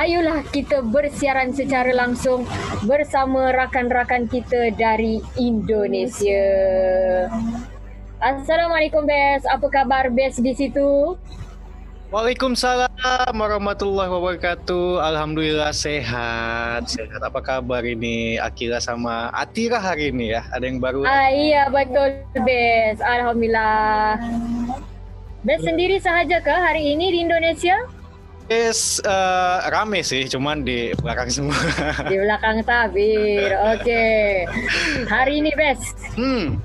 ayolah kita bersiaran secara langsung bersama rakan-rakan kita dari Indonesia. Assalamualaikum Bes, apa khabar Bes di situ? Waalaikumsalam warahmatullahi wabarakatuh. Alhamdulillah sehat. Sehat. Apa kabar ini Akila sama Atira hari ini ya? Ada yang baru? Iya betul Bes, alhamdulillah. Bes sendiri sahajakah hari ini di Indonesia? Yes, rame sih, cuman di belakang semua. Di belakang tabir, oke. Hari ini Bes,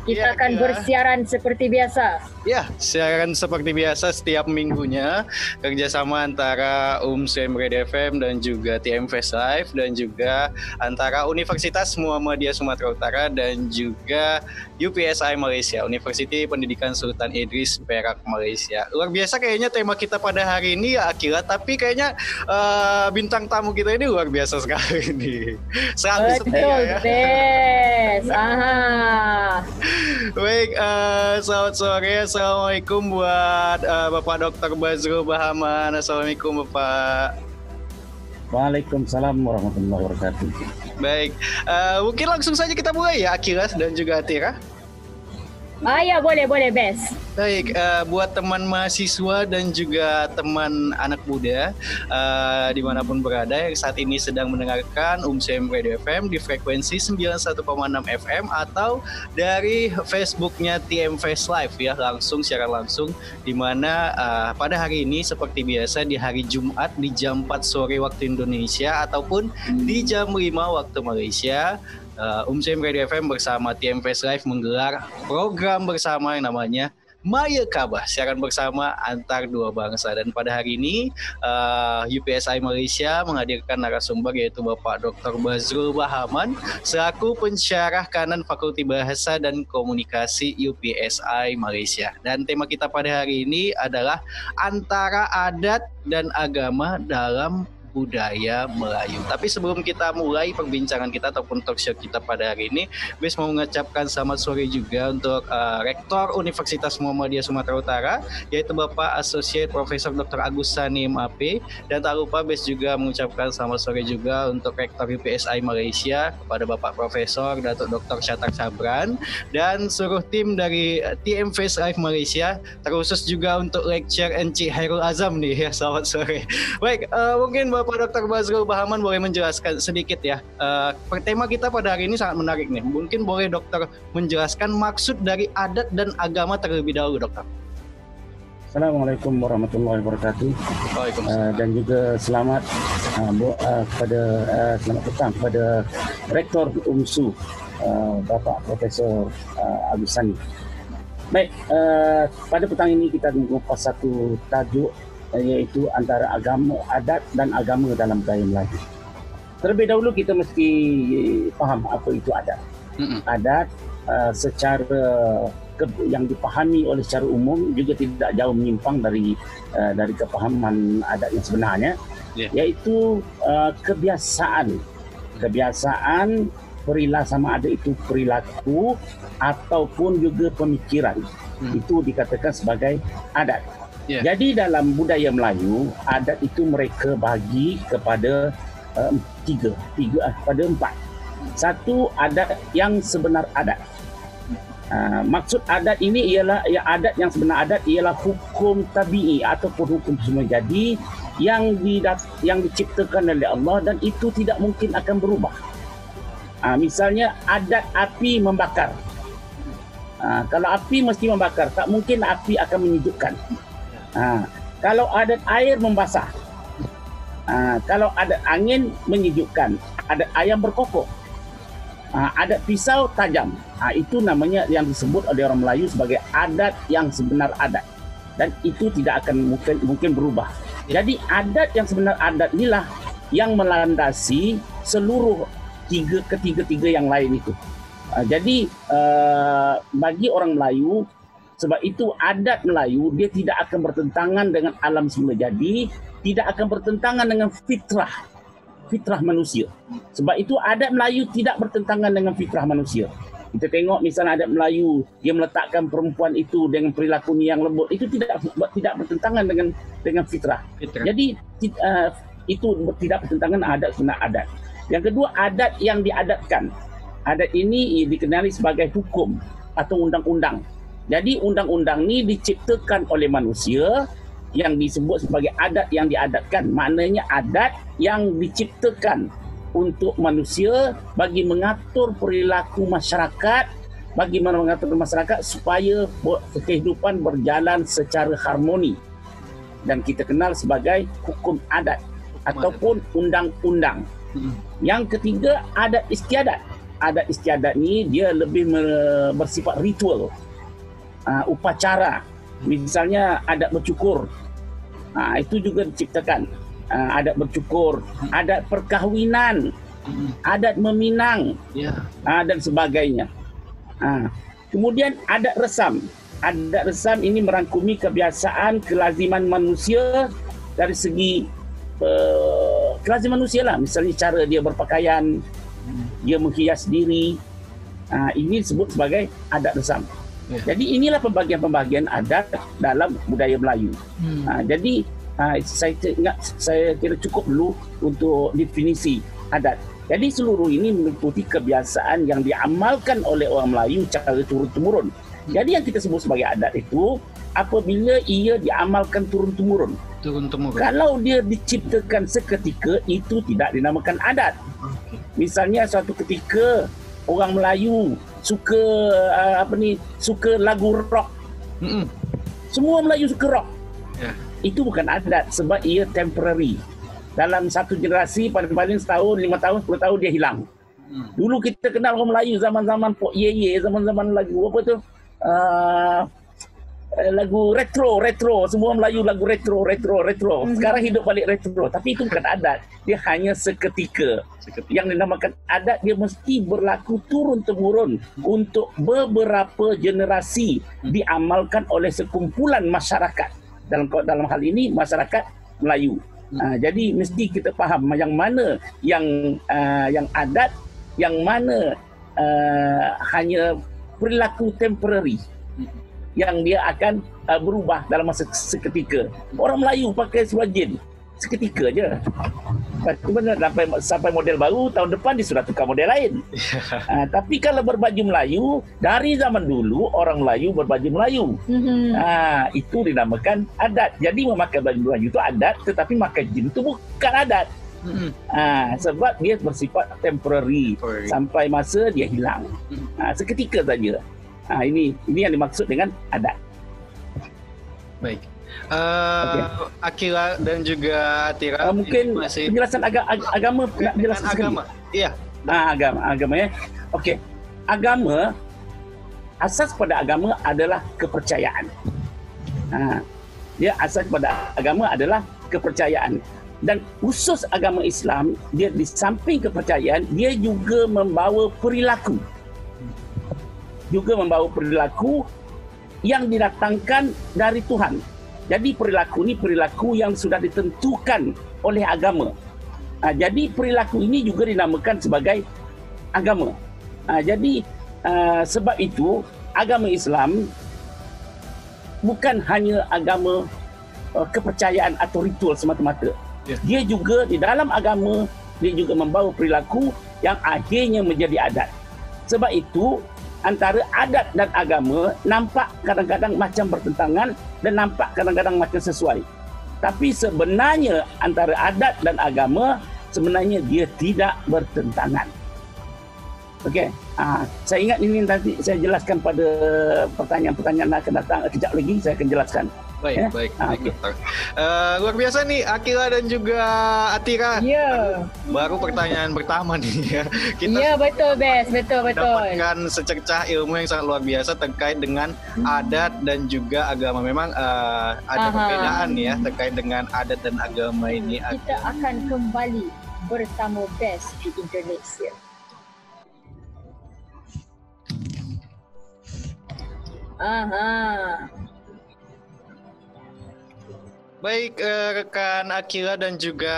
kita akan bersiaran seperti biasa. Ya, siaran seperti biasa setiap minggunya, kerjasama antara UMSM Radio FM dan juga TMFest Live, dan juga antara Universitas Muhammadiyah Sumatera Utara dan juga UPSI Malaysia, Universiti Pendidikan Sultan Idris Perak Malaysia. Luar biasa kayaknya tema kita pada hari ini ya Akila, tapi kayaknya bintang tamu kita ini luar biasa sekali nih. Selalu setia ya. Bes. Baik, selamat sore. Assalamualaikum buat Bapak Dr. Bazrul Bahaman. Assalamualaikum Bapak. Waalaikumsalam warahmatullahi wabarakatuh. Baik, mungkin langsung saja kita mulai ya Akilas dan juga Atira. Ya boleh Bes. Baik, buat teman mahasiswa dan juga teman anak muda dimanapun berada yang saat ini sedang mendengarkan UMSM Radio FM di frekuensi 91,6 FM atau dari Facebooknya TMFest Live ya, secara langsung, di mana pada hari ini seperti biasa di hari Jumat di jam 4 sore waktu Indonesia ataupun di jam 5 waktu Malaysia, UMSM Radio FM bersama TMFest Live menggelar program bersama yang namanya Maya Kabah, siaran bersama antar dua bangsa. Dan pada hari ini UPSI Malaysia menghadirkan narasumber yaitu Bapak Dr. Bazrul Bahaman selaku pensyarah kanan Fakulti Bahasa dan Komunikasi UPSI Malaysia. Dan tema kita pada hari ini adalah antara adat dan agama dalam budaya Melayu. Tapi sebelum kita mulai perbincangan kita ataupun talk show kita pada hari ini, Bes mau mengucapkan selamat sore juga untuk Rektor Universitas Muhammadiyah Sumatera Utara, yaitu Bapak Associate Profesor Dr. Agus Sani MAP, dan tak lupa Bes juga mengucapkan selamat sore juga untuk Rektor UPSI Malaysia kepada Bapak Profesor Datuk Dr. Syatar Sabran dan seluruh tim dari TMFest Live Malaysia, terkhusus juga untuk lecture Encik Hairul Azam nih ya. Selamat sore. Baik, mungkin Bapak Dr. Bazrul Bahaman boleh menjelaskan sedikit ya. Tema kita pada hari ini sangat menarik nih. Mungkin boleh dokter menjelaskan maksud dari adat dan agama terlebih dahulu, dokter. Assalamualaikum warahmatullahi wabarakatuh. Dan juga selamat selamat datang kepada Rektor UMSU Bapak Profesor Agus Sani. Baik, pada petang ini kita mengupas satu tajuk, yaitu antara agama, adat dan agama dalam budaya Melayu. Terlebih dahulu kita mesti faham apa itu adat. Adat secara yang dipahami oleh secara umum juga tidak jauh menyimpang dari kepahaman adat yang sebenarnya, yaitu kebiasaan perilaku, sama ada itu perilaku ataupun juga pemikiran. Itu dikatakan sebagai adat. Jadi dalam budaya Melayu, adat itu mereka bagi kepada empat. Satu, adat yang sebenar adat. Maksud adat ini ialah adat yang sebenar adat ialah hukum tabi'i ataupun hukum semula jadi yang diciptakan oleh Allah dan itu tidak mungkin akan berubah. Misalnya adat api membakar. Kalau api mesti membakar, tak mungkin api akan menyejukkan. Kalau adat air membasah, kalau adat angin menyejukkan, adat ayam berkokok, adat pisau tajam, itu namanya yang disebut oleh orang Melayu sebagai adat yang sebenar adat, dan itu tidak akan mungkin berubah. Jadi adat yang sebenar adat inilah yang melandasi seluruh ketiga yang lain itu. Jadi bagi orang Melayu, sebab itu adat Melayu dia tidak akan bertentangan dengan alam semula jadi, tidak akan bertentangan dengan fitrah manusia. Sebab itu adat Melayu tidak bertentangan dengan fitrah manusia. Kita tengok misalnya adat Melayu, dia meletakkan perempuan itu dengan perilaku yang lembut, itu tidak bertentangan dengan fitrah. Jadi itu tidak bertentangan adat sunnah adat. Yang kedua, adat yang diadatkan. Adat ini dikenali sebagai hukum atau undang-undang. Jadi undang-undang ini diciptakan oleh manusia yang disebut sebagai adat yang diadatkan. Maknanya adat yang diciptakan untuk manusia bagi mengatur perilaku masyarakat, bagi mengatur masyarakat supaya kehidupan berjalan secara harmoni. Dan kita kenal sebagai hukum adat ataupun undang-undang. Yang ketiga, adat istiadat. Adat istiadat ni dia lebih bersifat ritual, upacara. Misalnya adat bercukur, itu juga diciptakan. Adat bercukur, adat perkahwinan, adat meminang, dan sebagainya. Kemudian adat resam. Adat resam ini merangkumi kebiasaan kelaziman manusia dari segi kelaziman manusia lah. Misalnya cara dia berpakaian, dia menghias diri. Ini disebut sebagai adat resam. Jadi inilah pembagian-pembagian adat dalam budaya Melayu. Jadi saya kira cukup dulu untuk definisi adat. Jadi seluruh ini meliputi kebiasaan yang diamalkan oleh orang Melayu secara turun-temurun. Jadi yang kita sebut sebagai adat itu apabila ia diamalkan turun-temurun. Kalau dia diciptakan seketika, itu tidak dinamakan adat. Misalnya suatu ketika orang Melayu suka suka lagu rock. Semua Melayu suka rock. Itu bukan adat sebab ia temporary. Dalam satu generasi paling-paling setahun, 5 tahun, 10 tahun dia hilang. Dulu kita kenal orang Melayu zaman-zaman Pok Yeye, zaman-zaman lagu apa tu? Lagu retro. Semua Melayu lagu retro. Sekarang hidup balik retro. Tapi itu bukan adat. Dia hanya seketika. Yang dinamakan adat, dia mesti berlaku turun-temurun untuk beberapa generasi diamalkan oleh sekumpulan masyarakat. Dalam hal ini masyarakat Melayu. Jadi mesti kita faham yang mana yang adat, yang mana hanya perilaku temporary yang dia akan berubah dalam masa seketika. Orang Melayu pakai seluar jeans seketika je. Sampai model baru, tahun depan dia sudah tukar model lain. Tapi kalau berbaju Melayu, dari zaman dulu orang Melayu berbaju Melayu. Itu dinamakan adat. Jadi memakai baju Melayu itu adat, tetapi pakai jeans itu bukan adat. Sebab dia bersifat temporary sampai masa dia hilang. Seketika saja. Ini yang dimaksud dengan adat. Baik. Akila dan juga Atira mungkin masih penjelasan agama nak jelaskan agama. Iya. Agama ya. Okey. Agama, asas pada agama adalah kepercayaan. Dia asas pada agama adalah kepercayaan. Dan khusus agama Islam, dia di samping kepercayaan, dia juga membawa perilaku. Yang didatangkan dari Tuhan. Jadi perilaku ini perilaku yang sudah ditentukan oleh agama. Jadi perilaku ini juga dinamakan sebagai agama. Jadi sebab itu agama Islam bukan hanya agama kepercayaan atau ritual semata-mata. Dia juga di dalam agama, dia juga membawa perilaku yang akhirnya menjadi adat. Sebab itu antara adat dan agama nampak kadang-kadang macam bertentangan dan nampak kadang-kadang macam sesuai. Tapi sebenarnya antara adat dan agama sebenarnya dia tidak bertentangan. Okey. Saya ingat ini nanti saya jelaskan pada pertanyaan-pertanyaan akan datang. Kejap lagi saya akan jelaskan. Baik, dokter. Luar biasa nih Akila dan juga Atira. Ya. Baru pertanyaan pertama nih ya. Kita betul. Dapatkan secercah ilmu yang sangat luar biasa terkait dengan adat dan juga agama. Memang ada perbedaan ya terkait dengan adat dan agama ini. Kita akan kembali bersama Best di Indonesia. Baik, rekan Akila dan juga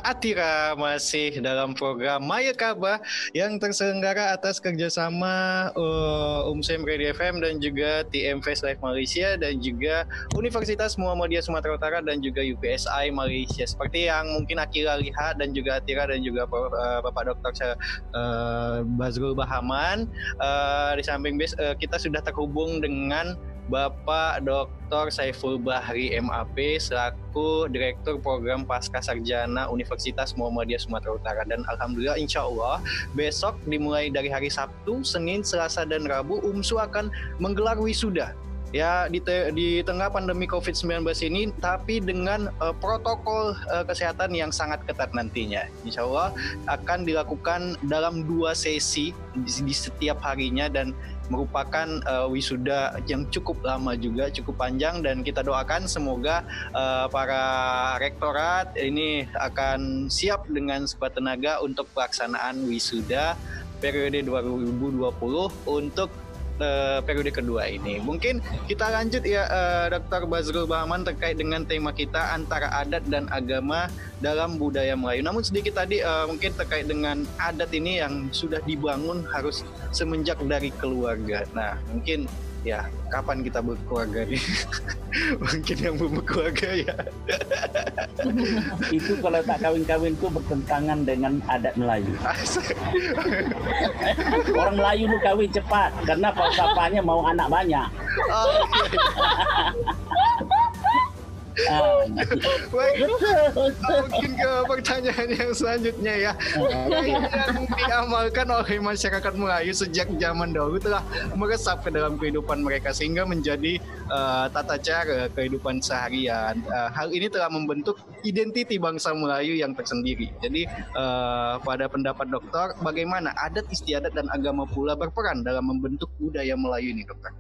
Atira masih dalam program Maya Kaba yang terselenggara atas kerjasama UMSEM Radio FM dan juga TM Face Live Malaysia dan juga Universitas Muhammadiyah Sumatera Utara dan juga UPSI Malaysia. Seperti yang mungkin Akila lihat dan juga Atira dan juga Bapak Dr. Bazrul Bahaman, di samping kita sudah terhubung dengan Bapak Dr. Saiful Bahri MAP selaku Direktur Program Pasca Sarjana Universitas Muhammadiyah Sumatera Utara. Dan alhamdulillah insya Allah besok dimulai dari hari Sabtu, Senin, Selasa dan Rabu UMSU akan menggelar wisuda. Ya di tengah pandemi COVID-19 ini, tapi dengan protokol kesehatan yang sangat ketat nantinya. Insya Allah akan dilakukan dalam 2 sesi di setiap harinya dan merupakan wisuda yang cukup lama juga, cukup panjang, dan kita doakan semoga para rektorat ini akan siap dengan sekuat tenaga untuk pelaksanaan wisuda periode 2020 untuk periode kedua ini. Mungkin kita lanjut ya, Dr. Bazrul Bahaman, terkait dengan tema kita antara adat dan agama dalam budaya Melayu. Namun sedikit tadi mungkin terkait dengan adat ini yang sudah dibangun harus semenjak dari keluarga. Nah, mungkin ya kapan kita berkeluarga nih? Mungkin yang belum berkeluarga ya. Itu kalau tak kawin-kawin itu bertentangan dengan adat Melayu. Orang Melayu lu kawin cepat karena falsafahnya mau anak banyak. Mungkin ke pertanyaan yang selanjutnya ya. Yang diamalkan oleh masyarakat Melayu sejak zaman dahulu telah meresap ke dalam kehidupan mereka sehingga menjadi tata cara kehidupan seharian. Hal ini telah membentuk identiti bangsa Melayu yang tersendiri. Jadi pada pendapat dokter, bagaimana adat istiadat dan agama pula berperan dalam membentuk budaya Melayu ini, dokter?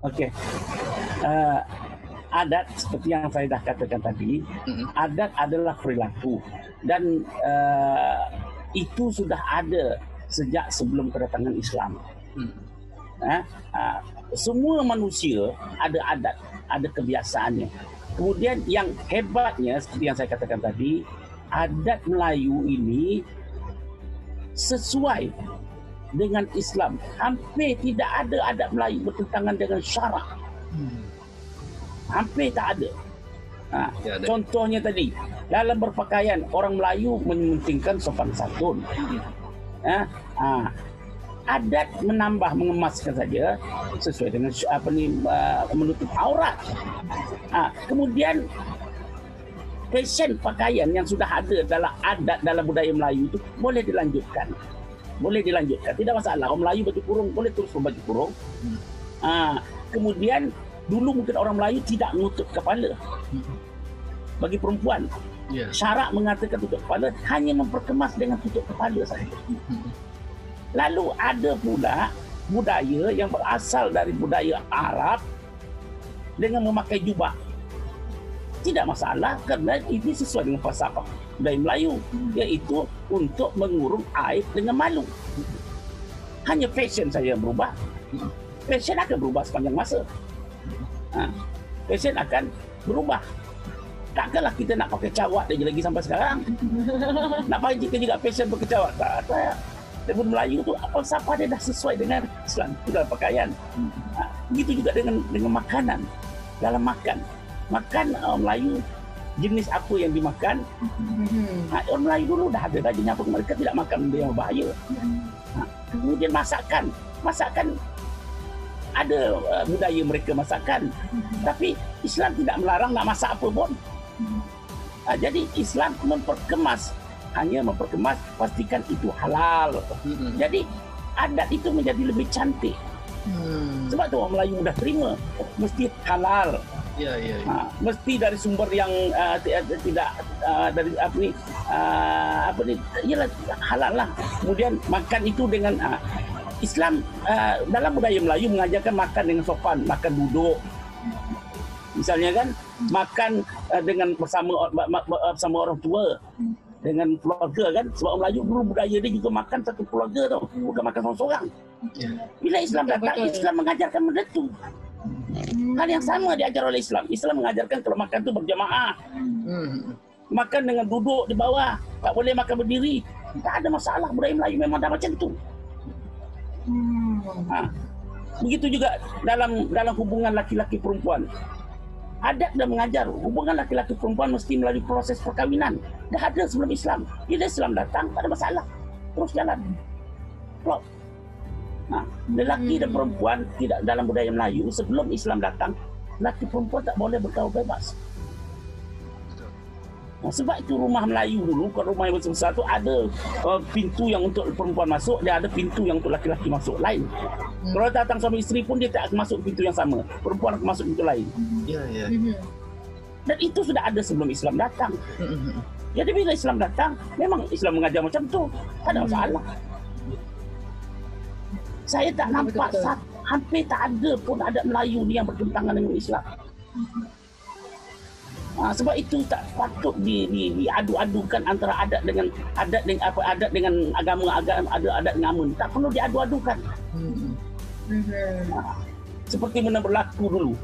Oke. Adat seperti yang saya dah katakan tadi, adat adalah perilaku dan itu sudah ada sejak sebelum kedatangan Islam. Semua manusia ada adat, ada kebiasaannya. Kemudian yang hebatnya seperti yang saya katakan tadi, adat Melayu ini sesuai dengan Islam. Hampir tidak ada adat Melayu bertentangan dengan syarak. Hampir tak ada. Contohnya tadi, dalam berpakaian orang Melayu mementingkan sopan santun. Adat menambah mengemaskan saja sesuai dengan menutup aurat. Kemudian fashion pakaian yang sudah ada dalam adat dalam budaya Melayu itu boleh dilanjutkan. Tidak masalah. Orang Melayu baju kurung boleh terus berbaju kurung. Kemudian dulu mungkin orang Melayu tidak menutup kepala. Bagi perempuan, syarak mengatakan tutup kepala hanya memperkemas dengan tutup kepala saja. Lalu ada pula budaya yang berasal dari budaya Arab dengan memakai jubah. Tidak masalah kerana ini sesuai dengan falsafah budaya Melayu, iaitu untuk mengurung aib dengan malu. Hanya fashion saja yang berubah. Fashion akan berubah sepanjang masa. Fashion akan berubah. Takkanlah kita nak pakai cawat lagi sampai sekarang. Nak pakai juga fashion pakai cawat. Tak. Tapi Melayu tu falsafah dia dah sesuai dengan Islam itu dalam pakaian. Begitu juga dengan makanan. Dalam makan orang Melayu jenis apa yang dimakan. Orang Melayu dulu dah ada jenis apa, mereka tidak makan benda yang berbahaya. Kemudian masakan ada budaya mereka masakan, tapi Islam tidak melarang nak masak apa pun. Jadi Islam hanya memperkemas, pastikan itu halal. Jadi adat itu menjadi lebih cantik. Sebab tu orang Melayu mudah terima, mesti halal. Mesti dari sumber yang tidak dari ialah halal lah. Kemudian makan itu dengan Islam dalam budaya Melayu mengajarkan makan dengan sopan, makan duduk. Misalnya kan, makan dengan bersama orang tua, dengan keluarga kan. Sebab orang Melayu dulu budaya dia juga makan satu keluarga tau, bukan makan seorang-seorang. Bila Islam datang, Islam mengajarkan benda tu. Hal yang sama diajar oleh Islam. Islam mengajarkan kalau makan itu berjamaah. Makan dengan duduk di bawah, tak boleh makan berdiri. Tak ada masalah, budaya Melayu memang dah macam tu. Begitu juga dalam hubungan laki-laki perempuan. Adat dah mengajar hubungan laki-laki perempuan mesti melalui proses perkahwinan. Dah ada sebelum Islam. Bila Islam datang, tak ada masalah. Terus jalan. Klop. Lelaki dan perempuan tidak dalam budaya Melayu sebelum Islam datang, lelaki perempuan tak boleh bergaul bebas. Sebab itu rumah Melayu dulu, kalau rumah yang besar tu ada pintu yang untuk perempuan masuk, dia ada pintu yang untuk laki-laki masuk lain. Kalau datang suami isteri pun dia tak akan masuk pintu yang sama, perempuan akan masuk pintu lain. Dan itu sudah ada sebelum Islam datang. Jadi bila Islam datang, memang Islam mengajar macam tu, tak ada masalah. Saya tak nampak hampir tak ada pun adat Melayu ni yang bertentangan dengan Islam. Sebab itu tak patut diadu-adukan antara adat dengan agama, adat dengan agama. Tak perlu diadu-adukan. Seperti mana berlaku dulu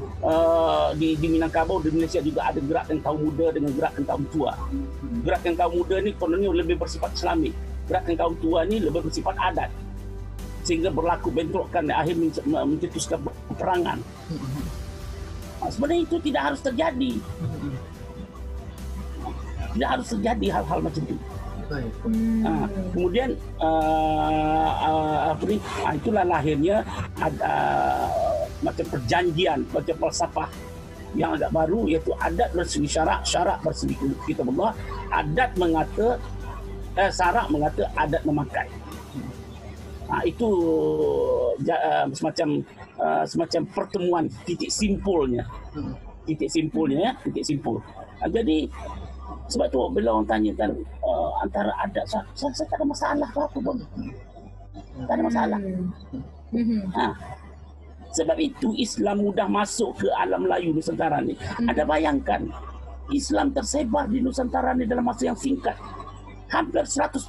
di Minangkabau, di Malaysia juga ada gerakan kaum muda dengan gerakan kaum tua. Gerakan kaum muda ni kononnya lebih bersifat Islamik. Gerakan kaum tua ni lebih bersifat adat. Sehingga berlaku bentrokan dan akhirnya mencetuskan peperangan. Sebenarnya itu tidak harus terjadi. Tidak harus terjadi hal-hal macam itu. Kemudian itulah lahirnya ada macam perjanjian, macam falsafah yang agak baru, iaitu adat bersegi syarak, syarak bersegi kitabullah. Adat mengata syarak mengata adat memakai. Itu semacam pertemuan titik simpul. Jadi sebab tu bila orang tanyakan antara adat, saya tak ada masalah apa pun. Tak ada masalah. Sebab itu Islam mudah masuk ke alam Melayu Nusantara ni. Ada bayangkan Islam tersebar di Nusantara ni dalam masa yang singkat. Hampir 100%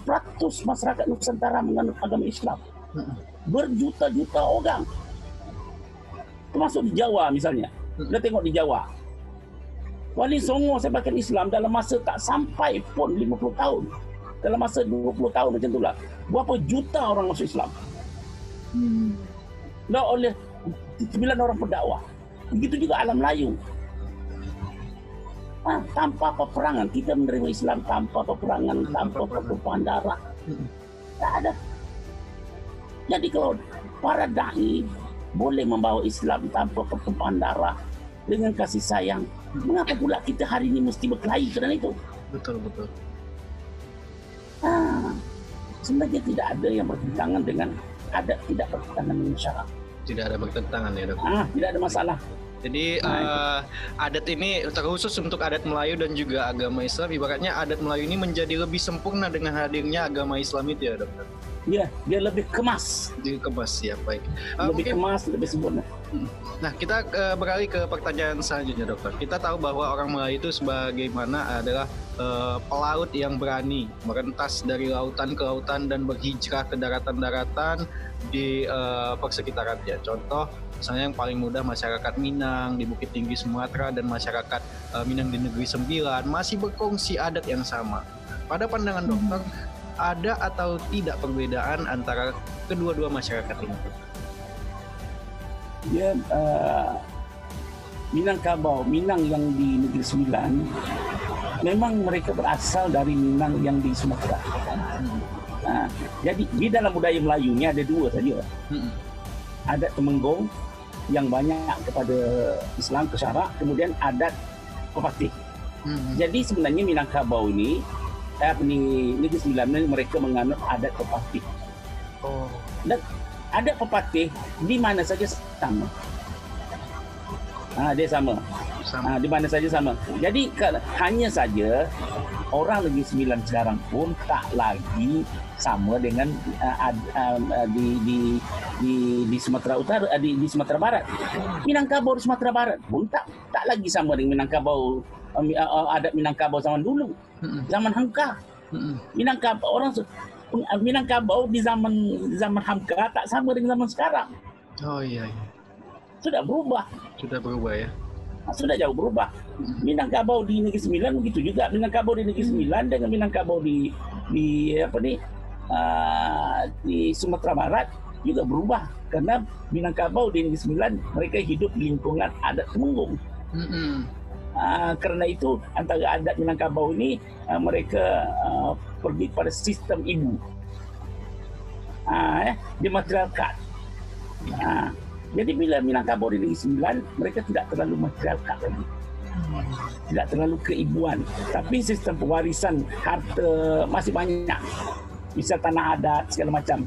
masyarakat Nusantara menganut agama Islam. Berjuta-juta orang. Termasuk di Jawa misalnya. Kita tengok di Jawa. Wali Songo sebarkan Islam dalam masa tak sampai pun 50 tahun. Dalam masa 20 tahun macam itulah. Berapa juta orang masuk Islam. Dan oleh 9 orang pendakwah. Begitu juga alam Melayu. Tanpa peperangan, kita menerima Islam tanpa peperangan, tanpa pertumpahan darah. Tak ada. Jadi kalau para da'i boleh membawa Islam tanpa pertumpahan darah, dengan kasih sayang, mengapa pula kita hari ini mesti berkelahi kerana itu? Betul. Sebenarnya tidak ada yang bertentangan dengan adat, tidak bertentangan dengan syarak. Tidak ada bertentangan ya, Dok? Tidak ada masalah. Jadi adat ini terkhusus untuk adat Melayu dan juga agama Islam. Ibaratnya adat Melayu ini menjadi lebih sempurna dengan hadirnya agama Islam itu ya, Dokter? Ya, dia lebih kemas. Ya, baik. Lebih kemas, lebih sempurna. Nah, kita beralih ke pertanyaan selanjutnya, Dokter. Kita tahu bahwa orang Melayu itu sebagaimana adalah pelaut yang berani merentas dari lautan ke lautan dan berhijrah ke daratan-daratan di persekitarannya. Contoh, misalnya yang paling mudah masyarakat Minang di Bukit Tinggi Sumatera dan masyarakat Minang di Negeri Sembilan masih berkongsi adat yang sama. Pada pandangan Dokter, ada atau tidak perbedaan antara kedua-dua masyarakat ini? Ya, Minangkabau, Minang yang di Negeri Sembilan, memang mereka berasal dari Minang yang di Sumatera. Jadi di dalam budaya Melayu ni ada dua saja. Adat Temenggong yang banyak kepada Islam, ke syarak, kemudian adat Pepatih. Jadi sebenarnya Minangkabau ini, Negeri Sembilan ni mereka menganut adat Pepatih. Dan adat Pepatih di mana saja sama. Dia sama. Di mana saja sama. Jadi hanya saja orang Negeri Sembilan sekarang pun tak lagi sama dengan di Sumatera Utara, di Sumatera Barat. Minangkabau di Sumatera Barat pun tak lagi sama dengan Minangkabau, adat Minangkabau zaman dulu, zaman Hamka. Minangkabau di zaman Hamka tak sama dengan zaman sekarang. sudah berubah. Sudah berubah ya. Sudah jauh berubah. Minangkabau di Negeri Sembilan begitu juga. Minangkabau di Negeri Sembilan dengan Minangkabau di Sumatera Barat juga berubah, karena Minangkabau di Negeri Sembilan mereka hidup di lingkungan adat Temenggung. Karena itu antara adat Minangkabau ini mereka pergi pada sistem ibu, dimatriarkat. Jadi bila Minangkabau di Negeri Sembilan mereka tidak terlalu matriarkat lagi, tidak terlalu keibuan, tapi sistem pewarisan harta masih banyak, bisa tanah adat segala macam.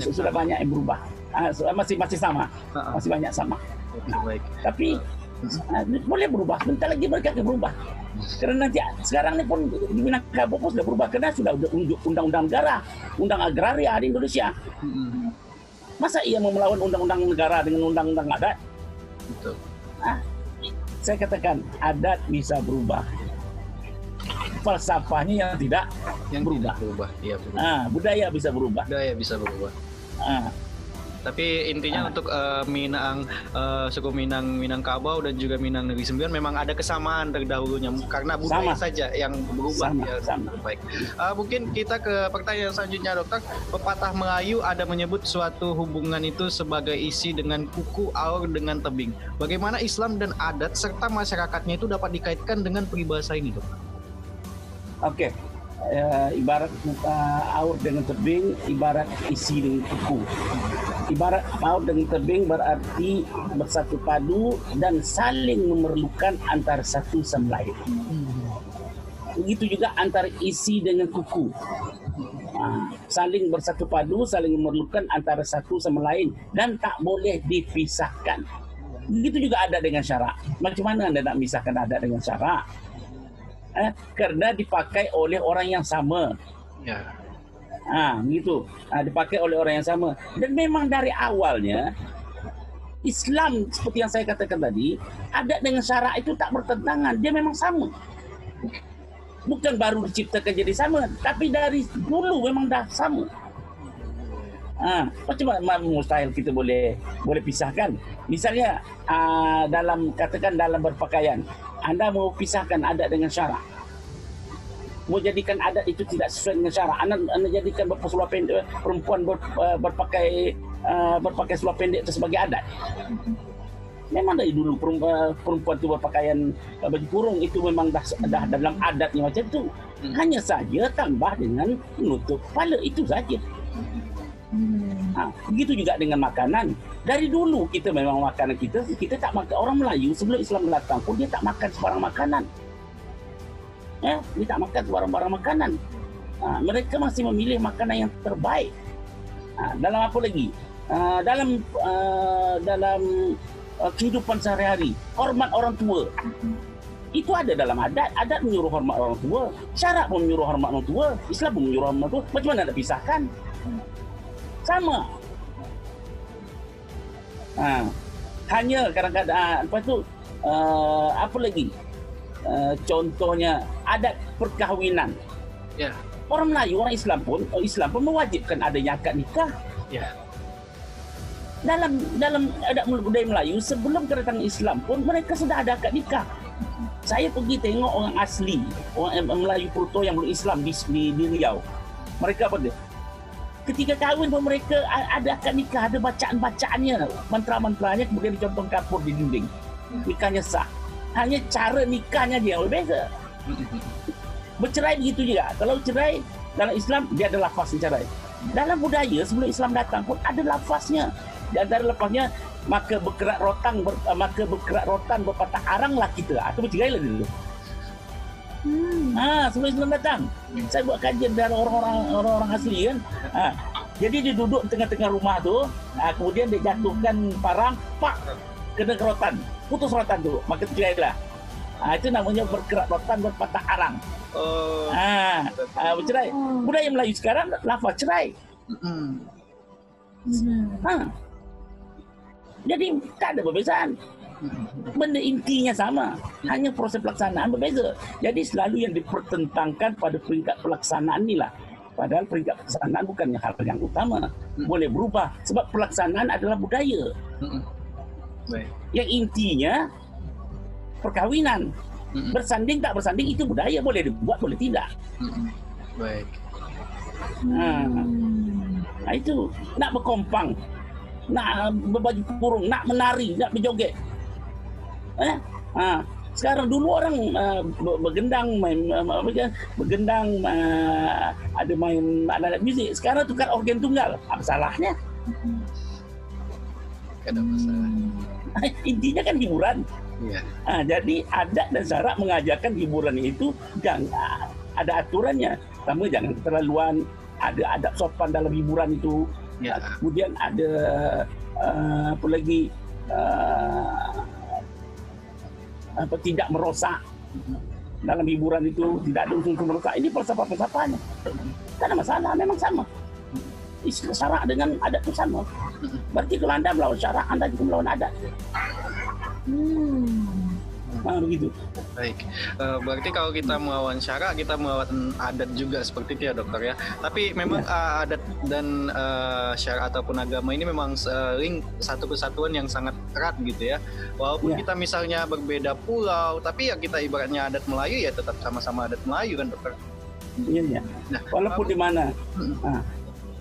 Sudah banyak yang berubah. Masih sama, masih banyak sama. Baik. Tapi boleh berubah, bentar lagi mereka akan berubah. Karena nanti sekarang ni pun di Minangkabau pun sudah berubah, karena sudah undang-undang negara, undang agraria di Indonesia. Masa ia mau melawan undang-undang negara dengan undang-undang adat? Betul. Saya katakan adat bisa berubah, falsafahnya yang tidak berubah. Iya, berubah. Budaya bisa berubah. Budaya bisa berubah. Tapi intinya untuk suku Minangkabau dan juga Minang Negeri Sembilan memang ada kesamaan terdahulunya, karena budaya saja yang berubah. Sama. Baik. Mungkin kita ke pertanyaan selanjutnya, Dokter. Pepatah Melayu ada menyebut suatu hubungan itu sebagai isi dengan kuku, aur dengan tebing. Bagaimana Islam dan adat serta masyarakatnya itu dapat dikaitkan dengan peribahasa ini, Dokter? Oke. Ibarat aur dengan tebing, ibarat isi dengan kuku. Ibarat aur dengan tebing berarti bersatu padu dan saling memerlukan antara satu sama lain. Begitu juga antara isi dengan kuku. Saling bersatu padu, saling memerlukan antara satu sama lain dan tak boleh dipisahkan. Begitu juga adat dengan syarak. Macam mana Anda nak misahkan adat dengan syarak? Karena dipakai oleh orang yang sama. Ya. Gitu. Dipakai oleh orang yang sama. Dan memang dari awalnya Islam seperti yang saya katakan tadi, adat dengan syarak itu tak bertentangan, dia memang sama. Bukan baru diciptakan jadi sama, tapi dari dulu memang dah sama. Macam mana mustahil kita boleh pisahkan? Misalnya katakan dalam berpakaian, Anda mau pisahkan adat dengan syarak, mau jadikan adat itu tidak sesuai dengan syarak, Anda jadikan seluar pendek, perempuan berpakai seluar pendek itu sebagai adat. Memang dari dulu perempuan itu berpakaian baju kurung, itu memang dah dalam adatnya macam itu. Hanya saja tambah dengan menutup kepala, itu saja. Begitu juga dengan makanan. Dari dulu kita memang makanan kita tak makan. Orang Melayu sebelum Islam datang pun dia tak makan sebarang makanan. Dia tak makan sebarang makanan. Mereka masih memilih makanan yang terbaik. Dalam apa lagi? Dalam kehidupan sehari-hari, hormat orang tua. Itu ada dalam adat. Adat menyuruh hormat orang tua. Syarak pun menyuruh hormat orang tua. Islam pun menyuruh hormat orang tua. Macam mana nak pisahkan? Sama. Hanya kadang-kadang apa lagi? Contohnya adat perkahwinan. Orang Melayu, orang Islam pun mewajibkan adanya akad nikah. Dalam adat budaya Melayu sebelum kedatangan Islam pun mereka sudah ada akad nikah. Saya pergi tengok orang asli, orang Melayu Puruto yang belum Islam di Riau. Mereka apa dia? Ketika kahwin pun mereka ada akad nikah, ada bacaan-bacaannya, mantra-mantranya, kemudian dicontong kapur di dinding. Nikahnya sah. Hanya cara nikahnya dia yang berbeza. Bercerai begitu juga. Kalau cerai dalam Islam dia ada lafaz cerai. Dalam budaya sebelum Islam datang pun ada lafaznya. Di antara lafaznya, maka berkerak rotan berpatah aranglah kita. Atau bercerailah dulu. Sebelum Islam datang. Saya buat kajian dari orang-orang asli kan. Jadi dia duduk tengah-tengah rumah tu, kemudian dia jatuhkan parang, pak, kena rotan, putus rotan tu, maka cerailah. Itu namanya berkerak rotan berpatah arang. Bercerai. Budaya Melayu sekarang lafaz cerai. Jadi tak ada perbezaan. Benda intinya sama, hanya proses pelaksanaan berbeza. Jadi selalu yang dipertentangkan pada peringkat pelaksanaan inilah. Padahal peringkat pelaksanaan bukannya hal yang utama. Boleh berubah sebab pelaksanaan adalah budaya. Baik. Yang intinya perkawinan. Bersanding tak bersanding itu budaya, boleh dibuat boleh tidak. Baik. Nah itu nak berkompang, nak berbaju kurung, nak menari, nak berjoget. Sekarang dulu orang bergendang, main bergendang, ada main alat muzik. Sekarang tukar organ tunggal. Apa salahnya? Ada masalah. Intinya kan hiburan. Iya. Jadi adat dan syarak mengajarkan hiburan itu jangan ada aturannya. Pertama jangan keterlaluan, ada adab sopan dalam hiburan itu. Ya. Kemudian ada apa lagi, tidak merosak dalam hiburan itu, tidak ada unsur merosak. Ini falsafah-falsafahnya. Tak ada masalah, memang sama. Syarak dengan adat itu sama. Berarti kalau Anda melawan syarak, Anda juga melawan adat. Begitu. Baik, berarti kalau kita melawan syarak, kita melawan adat juga seperti itu ya dokter ya. Tapi memang adat dan syarak ataupun agama ini memang link satu kesatuan yang sangat erat gitu ya. Walaupun kita misalnya berbeda pulau, tapi ya kita ibaratnya adat Melayu ya tetap sama-sama adat Melayu kan dokter. Iya. Nah, walaupun di mana.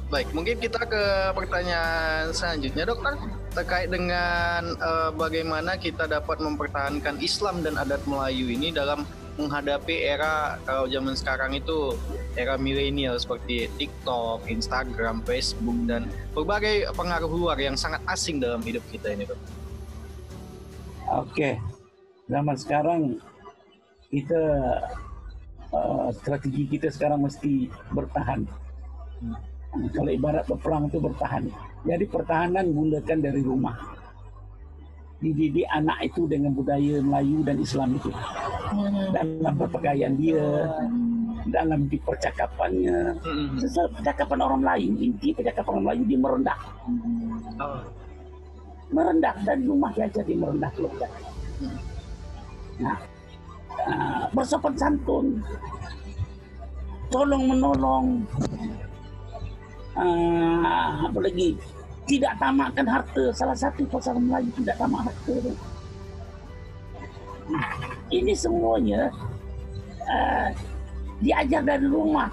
Baik, mungkin kita ke pertanyaan selanjutnya dokter, terkait dengan bagaimana kita dapat mempertahankan Islam dan adat Melayu ini dalam menghadapi era, kalau zaman sekarang itu era milenial seperti TikTok, Instagram, Facebook, dan berbagai pengaruh luar yang sangat asing dalam hidup kita ini dokter. Oke, zaman sekarang kita strategi kita sekarang mesti bertahan. Kalau ibarat berperang itu bertahan. Jadi pertahanan mulakan dari rumah. Dididik anak itu dengan budaya Melayu dan Islam itu. Dalam berpakaian dia, dalam di percakapannya. Sesuai percakapan orang Melayu, inti percakapan orang Melayu dia merendah. Merendah dari rumah saja dia merendah keluarga. Nah, bersopan santun, tolong menolong. Apa lagi, tidak tamakkan harta. Salah satu pasal Melayu tidak tamak harta. Ini semuanya diajar dari rumah.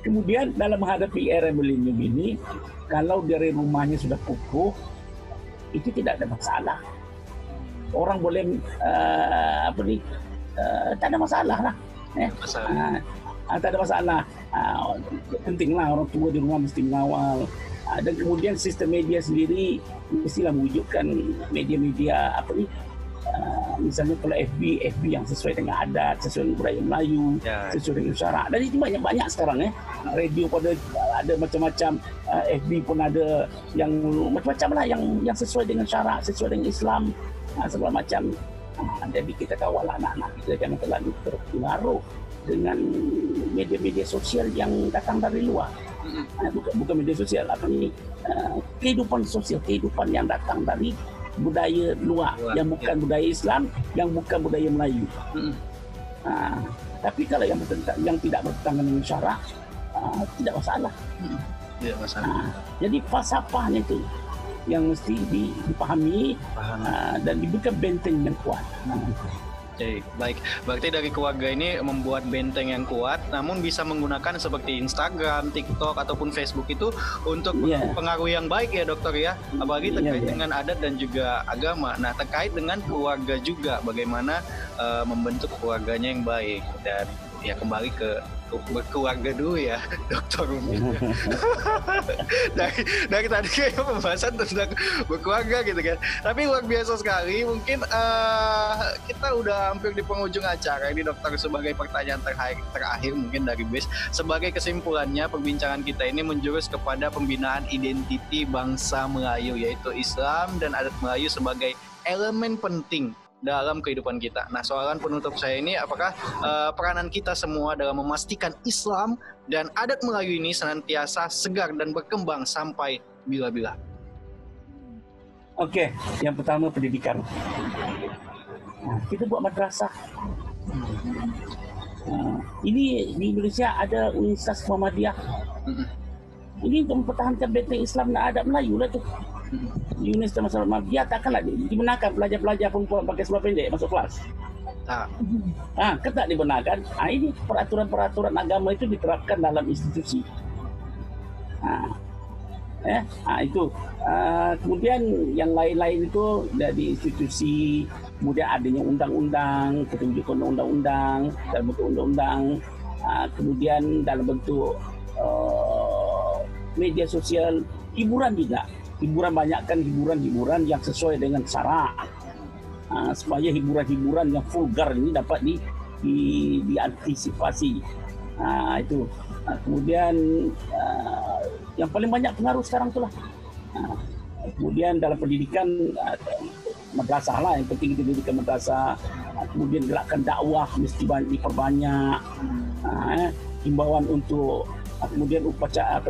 Kemudian dalam menghadapi era milenium ini, kalau dari rumahnya sudah kukuh, itu tidak ada masalah. Orang boleh tak ada masalah lah. Tak ada masalah. Pentinglah orang tua di rumah mesti mengawal. Dan kemudian sistem media sendiri mestilah mewujudkan media-media misalnya kalau FB yang sesuai dengan adat, sesuai dengan budaya Melayu, sesuai dengan syarak. Dan itu banyak sekarang radio pada ada macam-macam, FB pun ada yang macam-macam lah yang sesuai dengan syarak, sesuai dengan Islam, segala macam. Jadi kita kawal anak-anak kita jangan terlalu terpengaruh dengan media-media sosial yang datang dari luar. Bukan media sosial, kehidupan sosial, kehidupan yang datang dari budaya luar, yang bukan budaya Islam, yang bukan budaya Melayu. Tapi kalau yang tidak bertentangan dengan syarak, tidak masalah. Tidak masalah. Jadi falsafahnya itu yang mesti dipahami dan diberikan benteng yang kuat. Baik, berarti dari keluarga ini membuat benteng yang kuat, namun bisa menggunakan seperti Instagram, TikTok, ataupun Facebook itu untuk pengaruh yang baik ya dokter ya, apalagi terkait dengan adat dan juga agama. Nah, terkait dengan keluarga juga, bagaimana membentuk keluarganya yang baik. Dan ya kembali ke berkeluarga dulu ya dokter. dari tadi kayak pembahasan tentang berkeluarga gitu kan, tapi luar biasa sekali. Mungkin kita udah hampir di penghujung acara ini dokter. Sebagai pertanyaan terakhir mungkin dari BES, sebagai kesimpulannya perbincangan kita ini menjurus kepada pembinaan identiti bangsa Melayu, yaitu Islam dan adat Melayu sebagai elemen penting dalam kehidupan kita. Nah, soalan penutup saya ini, apakah peranan kita semua dalam memastikan Islam dan adat Melayu ini senantiasa segar dan berkembang sampai bila-bila? Oke, yang pertama pendidikan. Kita buat madrasah. Ini di Indonesia ada Universitas Muhammadiyah. Ini untuk mempertahankan benteng Islam dan adat Melayu lah tu. UNES dan masalah mafia takkanlah dibenarkan pelajar-pelajar perempuan pakai seluar pendek masuk kelas. Ketak dibenarkan. Ini peraturan-peraturan agama itu diterapkan dalam institusi. Itu. Kemudian yang lain-lain itu dari institusi, kemudian adanya undang-undang, ketunjukan undang-undang dalam bentuk undang-undang, kemudian dalam bentuk media sosial, hiburan juga. Hiburan banyakkan hiburan yang sesuai dengan syarak, supaya hiburan-hiburan yang vulgar ini dapat diantisipasi. Itu. Kemudian yang paling banyak pengaruh sekarang itulah. Kemudian dalam pendidikan madrasah lah, yang penting pendidikan madrasah. Kemudian gerakan dakwah mesti diperbanyak. Himbauan untuk kemudian upacara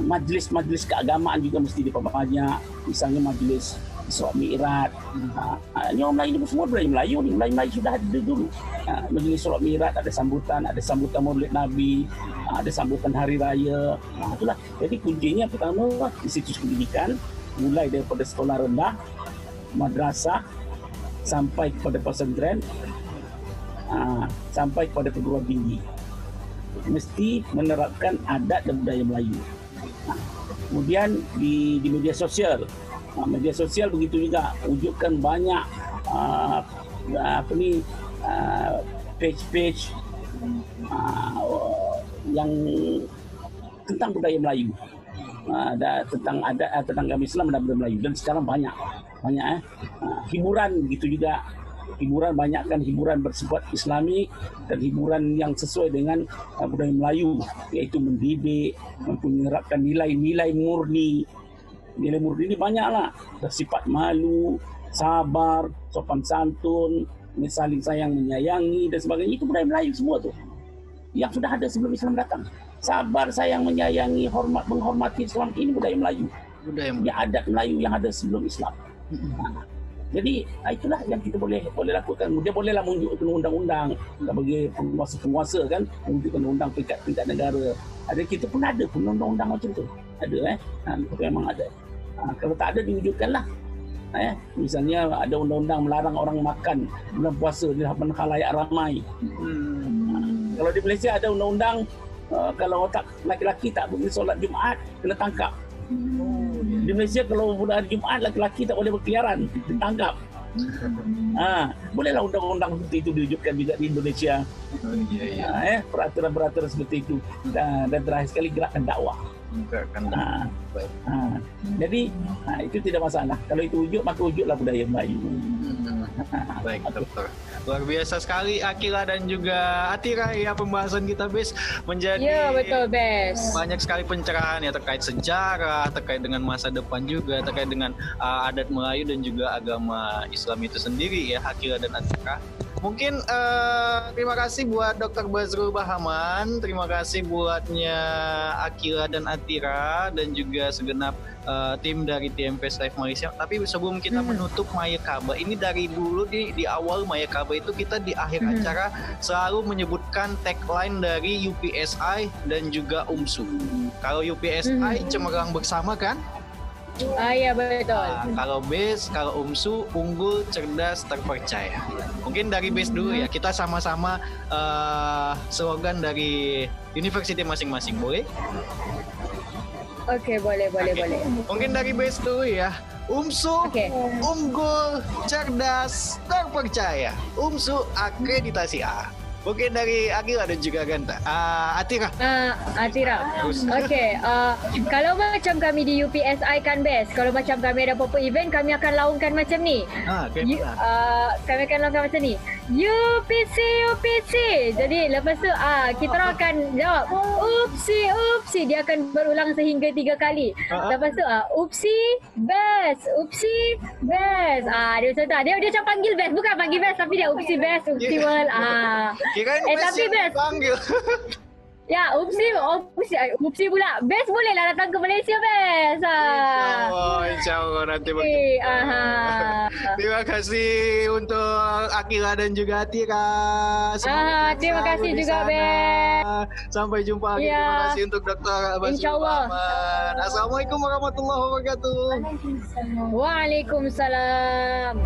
majlis-majlis keagamaan juga mesti diperbanyak. Misalnya majlis Isra Mi'raj. Ini orang Melayu ni semua Melayu ni. Melayu sudah ada dulu. Majlis Isra Mi'raj ada sambutan Maulid Nabi, ada sambutan hari raya. Itulah. Jadi kuncinya pertama institusi pendidikan, mulai daripada sekolah rendah, madrasah sampai kepada pesantren, sampai kepada perguruan tinggi. Mesti menerapkan adat dan budaya Melayu. Kemudian di media sosial. Media sosial begitu juga, wujudkan banyak page-page yang tentang budaya Melayu, tentang adat, tentang agama Islam dan budaya Melayu. Dan sekarang banyak hiburan begitu juga. Hiburan banyakkan hiburan bersifat Islamik dan hiburan yang sesuai dengan budaya Melayu, iaitu mendidik, menerapkan nilai-nilai murni. Nilai murni ini banyaklah, bersifat malu, sabar, sopan santun, saling sayang menyayangi dan sebagainya. Itu budaya Melayu semua tuh, yang sudah ada sebelum Islam datang. Sabar, sayang, menyayangi, hormat, menghormati Islam, ini budaya Melayu. Ya, adat Melayu yang ada sebelum Islam. Jadi itulah yang kita boleh lakukan. Dia bolehlah menunjukkan undang-undang bagi penguasa-penguasa kan, menunjukkan undang peringkat negara. Ada, kita pun ada pun undang-undang macam tu. Ada itu memang ada. Kalau tak ada diwujudkanlah. Misalnya ada undang-undang melarang orang makan bulan puasa di hadapan khalayak ramai. Kalau di Malaysia ada undang-undang kalau laki-laki tak boleh solat Jumaat kena tangkap. Di Malaysia kalau pada hari Jumaat laki-laki tak boleh berkeliaran, ditangkap. Bolehlah undang-undang seperti itu diwujudkan juga di Indonesia. Peraturan-peraturan seperti itu. Dan terakhir sekali gerakan dakwah. Jadi itu tidak masalah. Kalau itu wujud, maka wujudlah budaya Melayu. Baik, dokter. Luar biasa sekali Akila dan juga Atira ya, pembahasan kita Bes menjadi betul Bes. Banyak sekali pencerahan ya terkait sejarah, terkait dengan masa depan juga, terkait dengan adat Melayu dan juga agama Islam itu sendiri ya, Akila dan Atira. Mungkin terima kasih buat Dr. Bazrul Bahaman, terima kasih buatnya Akila dan Atira dan juga segenap tim dari TMPS Live Malaysia. Tapi sebelum kita menutup Maya Kaba, ini dari dulu di awal Maya Kaba itu kita di akhir acara selalu menyebutkan tagline dari UPSI dan juga UMSU. Kalau UPSI cemerlang bersama kan? Ya betul. Kalau BES, kalau UMSU unggul, cerdas, terpercaya. Mungkin dari BES dulu ya, kita sama-sama slogan dari university masing-masing, boleh? Oke, boleh. Mungkin dari BES dulu ya. UMSU unggul, cerdas, terpercaya. UMSU akreditasi A. Mungkin dari Akila dan juga Ganta. Atira. Atira. Okey. Kalau macam kami di UPSI kan best. Kalau macam kami ada apa-apa event, kami akan laungkan macam ni. Kami akan laungkan macam ni. UPC. Jadi lepas tu kita orang akan jawab upsi. Dia akan berulang sehingga 3 kali. Lepas tu upsi best. Dia macam tu. Dia macam panggil best, bukan panggil best tapi dia upsi best, upsi world. Kirain tapi best. Panggil. Ya, Upsi pula. Best bolehlah datang ke Malaysia, Best. Insya Allah nanti berjumpa. Terima kasih untuk Akira dan juga Atira. Terima kasih juga, Best. Sampai jumpa lagi. Terima kasih untuk Dr. Basir Muhammad. Assalamualaikum warahmatullahi wabarakatuh. Waalaikumsalam.